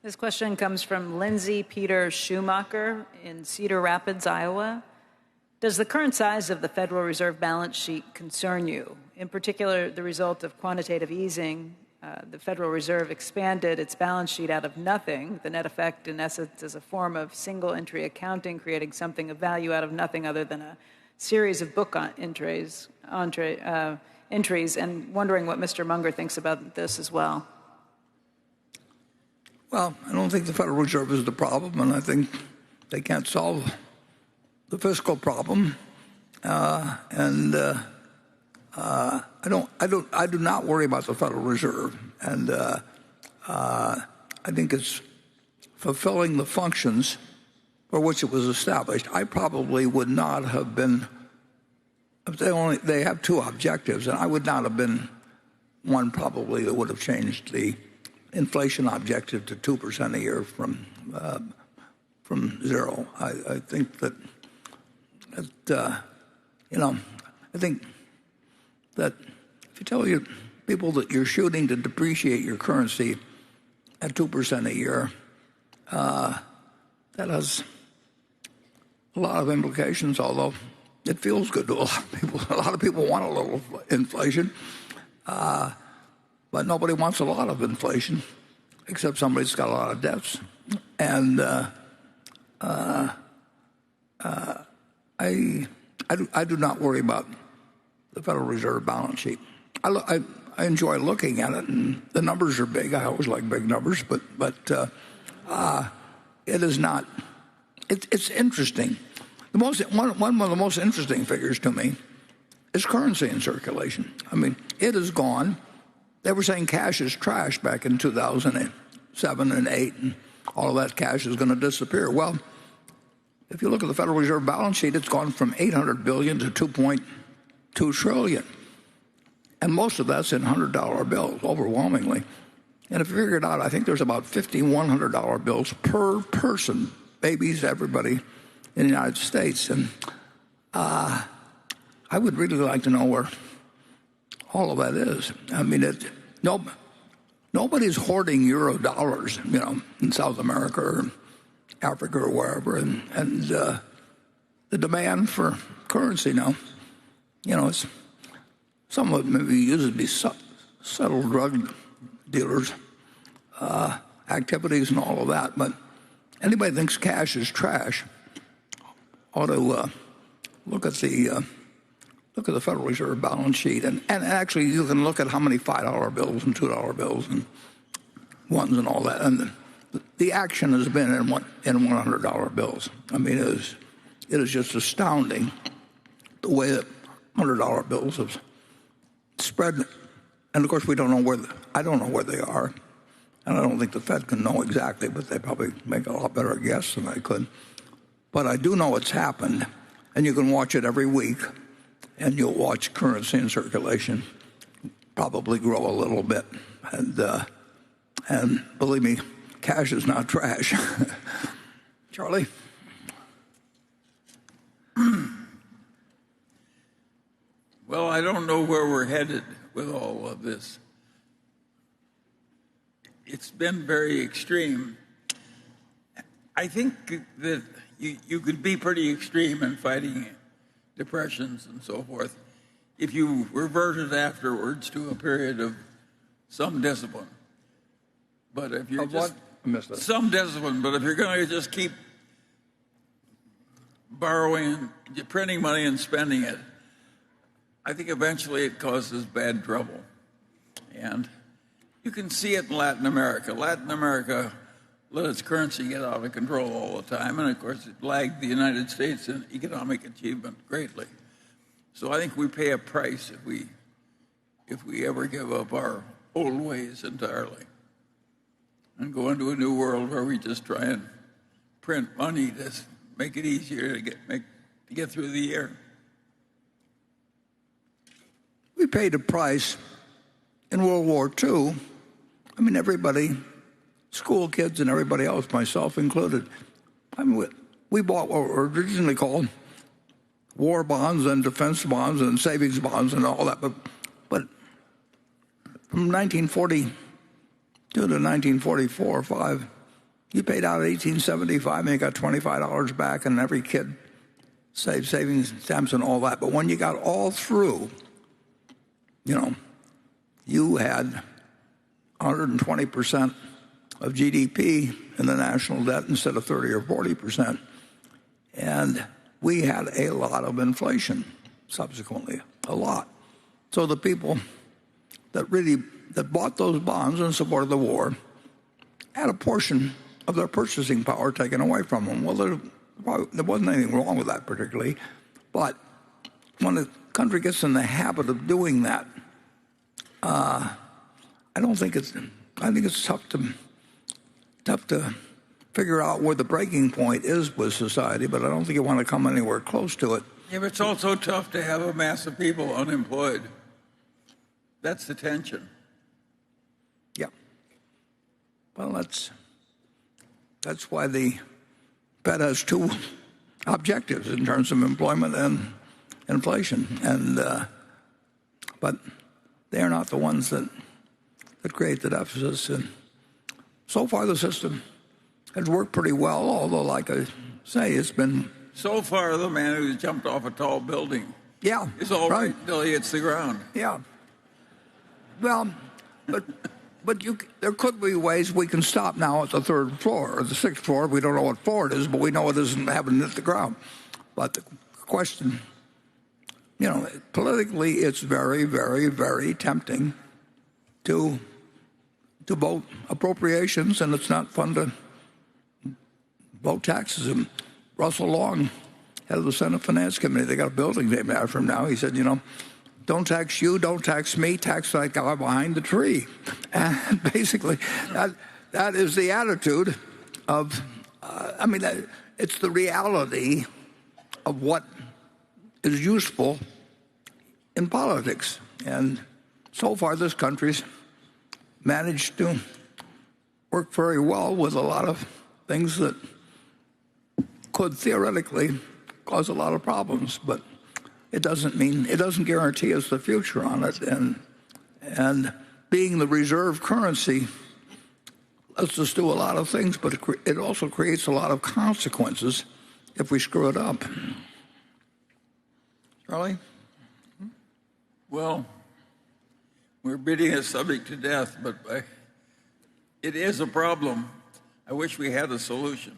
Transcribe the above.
This question comes from Lindsay Peter Schumacher in Cedar Rapids, Iowa. Does the current size of the Federal Reserve balance sheet concern you? In particular, the result of quantitative easing, the Federal Reserve expanded its balance sheet out of nothing. The net effect, in essence, is a form of single entry accounting, creating something of value out of nothing other than a series of book entries, and wondering what Mr. Munger thinks about this as well. Well, I don't think the Federal Reserve is the problem, and I think they can't solve the fiscal problem. I do not worry about the Federal Reserve, and I think it's fulfilling the functions for which it was established. I probably would not have been. They have two objectives, and I would not have been one probably that would have changed the inflation objective to 2% a year from zero. I think that I think that if you tell your people that you're shooting to depreciate your currency at 2% a year, that has a lot of implications, although it feels good to a lot of people. A lot of people want a little inflation, but nobody wants a lot of inflation, except somebody that's got a lot of debts. And I do not worry about the Federal Reserve balance sheet. I enjoy looking at it, and the numbers are big. I always like big numbers, but it is not. It's interesting. One of the most interesting figures to me is currency in circulation. I mean, it is gone. They were saying cash is trash back in 2007 and 8, and all of that cash is going to disappear. Well, if you look at the Federal Reserve balance sheet, it's gone from $800 billion to $2.2 trillion. And most of that's in $100 bills, overwhelmingly. And if you figure it out, I think there's about 50 $100 bills per person, babies, everybody in the United States. And I would really like to know where all of that is. I mean, nobody's hoarding euro dollars, in South America or Africa or wherever. And the demand for currency now, it's some of it maybe used to be settled drug dealers' activities and all of that. But anybody who thinks cash is trash ought to look at the Federal Reserve balance sheet, and actually you can look at how many $5 bills and $2 bills and ones and all that, and the action has been in $100 bills. I mean, it is just astounding the way that $100 bills have spread, and of course I don't know where they are, and I don't think the Fed can know exactly, but they probably make a lot better guess than I could. But I do know it's happened, and you can watch it every week. And you'll watch currency in circulation probably grow a little bit. And believe me, cash is not trash. Charlie? Well, I don't know where we're headed with all of this. It's been very extreme. I think that you could be pretty extreme in fighting depressions and so forth if you reverted afterwards to a period of some discipline. But if you're some discipline, but if you're going to just keep borrowing, printing money and spending it, I think eventually it causes bad trouble. And you can see it in Latin America. Latin America let its currency get out of control all the time, and of course it lagged the United States in economic achievement greatly. So I think we pay a price if we ever give up our old ways entirely and go into a new world where we just try and print money to make it easier to get through the year. We paid a price in World War II. I mean, everybody, school kids and everybody else, myself included. I mean, we bought what were originally called war bonds and defense bonds and savings bonds and all that. But from 1942 to 1944 or 5, You paid out $18.75 and you got $25 back, and every kid saved savings stamps and all that. But when you got all through, you had 120% of GDP in the national debt instead of 30 or 40%. And we had a lot of inflation subsequently, a lot. So the people that bought those bonds in support of the war had a portion of their purchasing power taken away from them. Well, there wasn't anything wrong with that particularly, but when a country gets in the habit of doing that, I think it's tough to figure out where the breaking point is with society, but I don't think you want to come anywhere close to it. Yeah, but it's also tough to have a mass of people unemployed. That's the tension. Yeah. Well, that's why the Fed has two objectives in terms of employment and inflation, but they are not the ones that create the deficits. And so far, the system has worked pretty well, although, like I say, it's been... So far, the man who's jumped off a tall building is all right until he hits the ground. Yeah. Well, but there could be ways we can stop now at the third floor or the sixth floor. We don't know what floor it is, but we know it isn't having hit the ground. But the question, politically, it's very, very, very tempting to vote appropriations, and it's not fun to vote taxes. And Russell Long, head of the Senate Finance Committee, they got a building named after him now. He said, don't tax you, don't tax me, tax that guy behind the tree. And basically, that is the attitude of, it's the reality of what is useful in politics. And so far, this country's managed to work very well with a lot of things that could theoretically cause a lot of problems, but it doesn't guarantee us the future on it. And being the reserve currency lets us do a lot of things, but it also creates a lot of consequences if we screw it up. Charlie? Well, we're beating a subject to death, but it is a problem. I wish we had a solution.